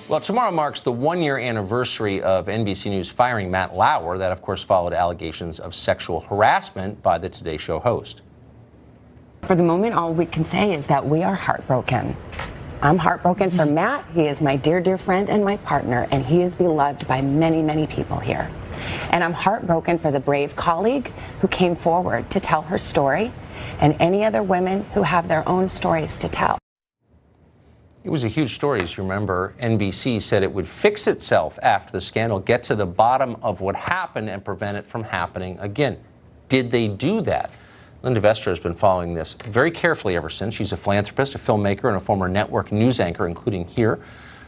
Well, tomorrow marks the one-year anniversary of NBC News firing Matt Lauer. That, of course, followed allegations of sexual harassment by the Today Show host. For the moment, all we can say is that we are heartbroken. I'm heartbroken for Matt. He is my dear, dear friend and my partner, and he is beloved by many, many people here. And I'm heartbroken for the brave colleague who came forward to tell her story, and any other women who have their own stories to tell. It was a huge story, as you remember. NBC said it would fix itself after the scandal, get to the bottom of what happened and prevent it from happening again. Did they do that? Linda Vestra has been following this very carefully ever since. She's a philanthropist, a filmmaker, and a former network news anchor, including here.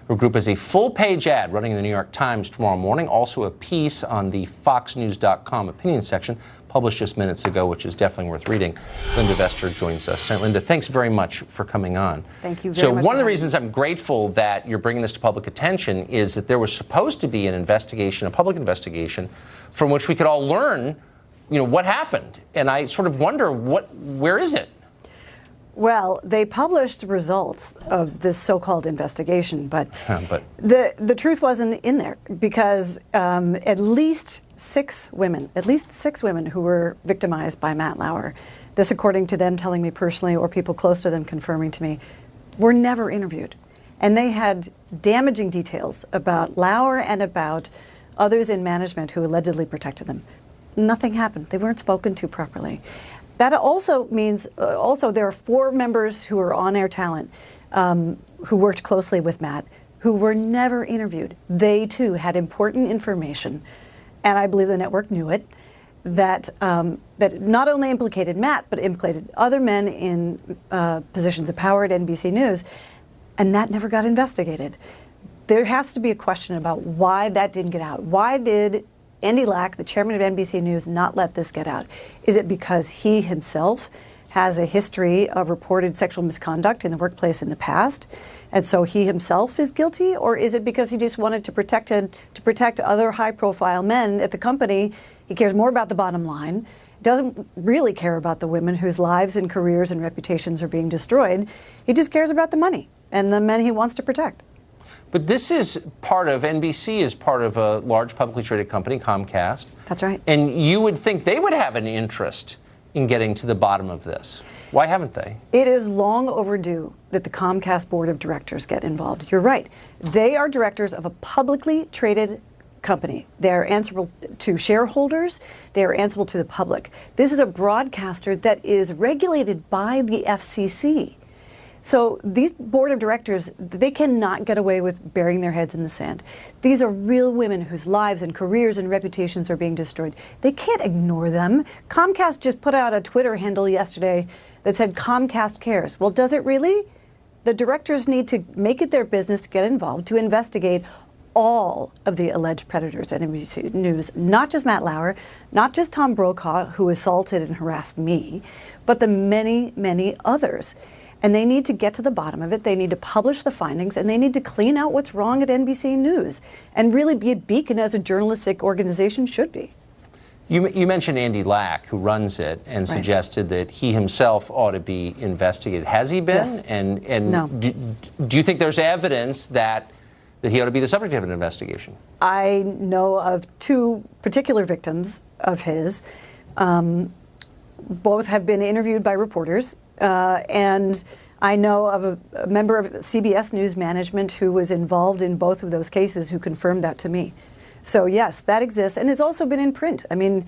Her group has a full-page ad running in the New York Times tomorrow morning, also a piece on the foxnews.com opinion section, published just minutes ago, which is definitely worth reading. Linda Vestra joins us. Linda, thanks very much for coming on. Thank you very much. So one of the reasons I'm grateful that you're bringing this to public attention is that there was supposed to be an investigation, a public investigation, from which we could all learn, what happened. And I sort of wonder, where is it? Well, they published results of this so-called investigation, but the truth wasn't in there, because at least six women who were victimized by Matt Lauer, this according to them telling me personally or people close to them confirming to me, were never interviewed. And they had damaging details about Lauer and about others in management who allegedly protected them. Nothing happened. They weren't spoken to properly. That also means, there are 4 members who are on-air talent who worked closely with Matt, who were never interviewed. They, too, had important information, and I believe the network knew it, that not only implicated Matt, but implicated other men in positions of power at NBC News, and that never got investigated. There has to be a question about why that didn't get out. Why did Andy Lack, the chairman of NBC News, not let this get out? Is it because he himself has a history of reported sexual misconduct in the workplace in the past, and so he himself is guilty? Or is it because he just wanted to protect other high-profile men at the company? He cares more about the bottom line, doesn't really care about the women whose lives and careers and reputations are being destroyed. He just cares about the money and the men he wants to protect. But this is part of, NBC is part of a large publicly traded company, Comcast. That's right. And you would think they would have an interest in getting to the bottom of this. Why haven't they? It is long overdue that the Comcast board of directors get involved. You're right. They are directors of a publicly traded company. They are answerable to shareholders. They are answerable to the public. This is a broadcaster that is regulated by the FCC. So these board of directors, they cannot get away with burying their heads in the sand. These are real women whose lives and careers and reputations are being destroyed. They can't ignore them. Comcast just put out a Twitter handle yesterday that said Comcast cares. Well, does it really? The directors need to make it their business to get involved, to investigate all of the alleged predators at NBC News, not just Matt Lauer, not just Tom Brokaw, who assaulted and harassed me, but the many, many others. And they need to get to the bottom of it. They need to publish the findings, and they need to clean out what's wrong at NBC News and really be a beacon as a journalistic organization should be. You mentioned Andy Lack, who runs it, and suggested that he himself ought to be investigated. Has he been? Yes. And no. Do you think there's evidence that he ought to be the subject of an investigation? I know of 2 particular victims of his. Both have been interviewed by reporters. And I know of a member of CBS News management who was involved in both of those cases who confirmed that to me. So yes, that exists, and it's also been in print. I mean,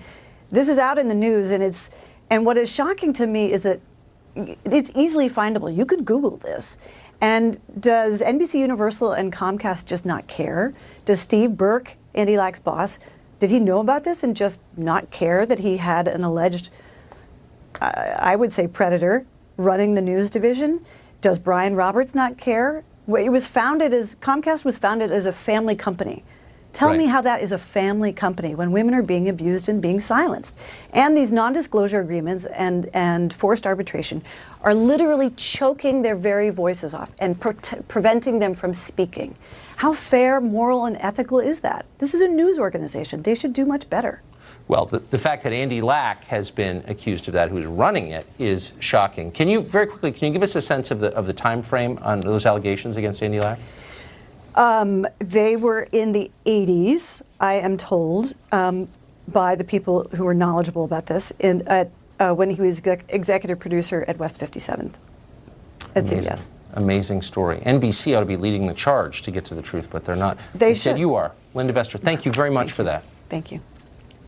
this is out in the news, and what is shocking to me is that it's easily findable. You could Google this. And does NBC Universal and Comcast just not care? Does Steve Burke, Andy Lack's boss, did he know about this and just not care that he had an alleged, I would say, predator running the news division? Does Brian Roberts not care? Comcast was founded as a family company. Tell me how that is a family company when women are being abused and being silenced. And these non-disclosure agreements and forced arbitration are literally choking their very voices off and preventing them from speaking. How fair, moral, and ethical is that? This is a news organization. They should do much better. Well, the fact that Andy Lack has been accused of that, who's running it, is shocking. Can you, very quickly, give us a sense of the time frame on those allegations against Andy Lack? They were in the 80s, I am told, by the people who were knowledgeable about this, when he was executive producer at West 57th at CBS. Amazing story. NBC ought to be leading the charge to get to the truth, but they're not. They Instead, should. you are. Linda Vester, thank you very much for that. Thank you.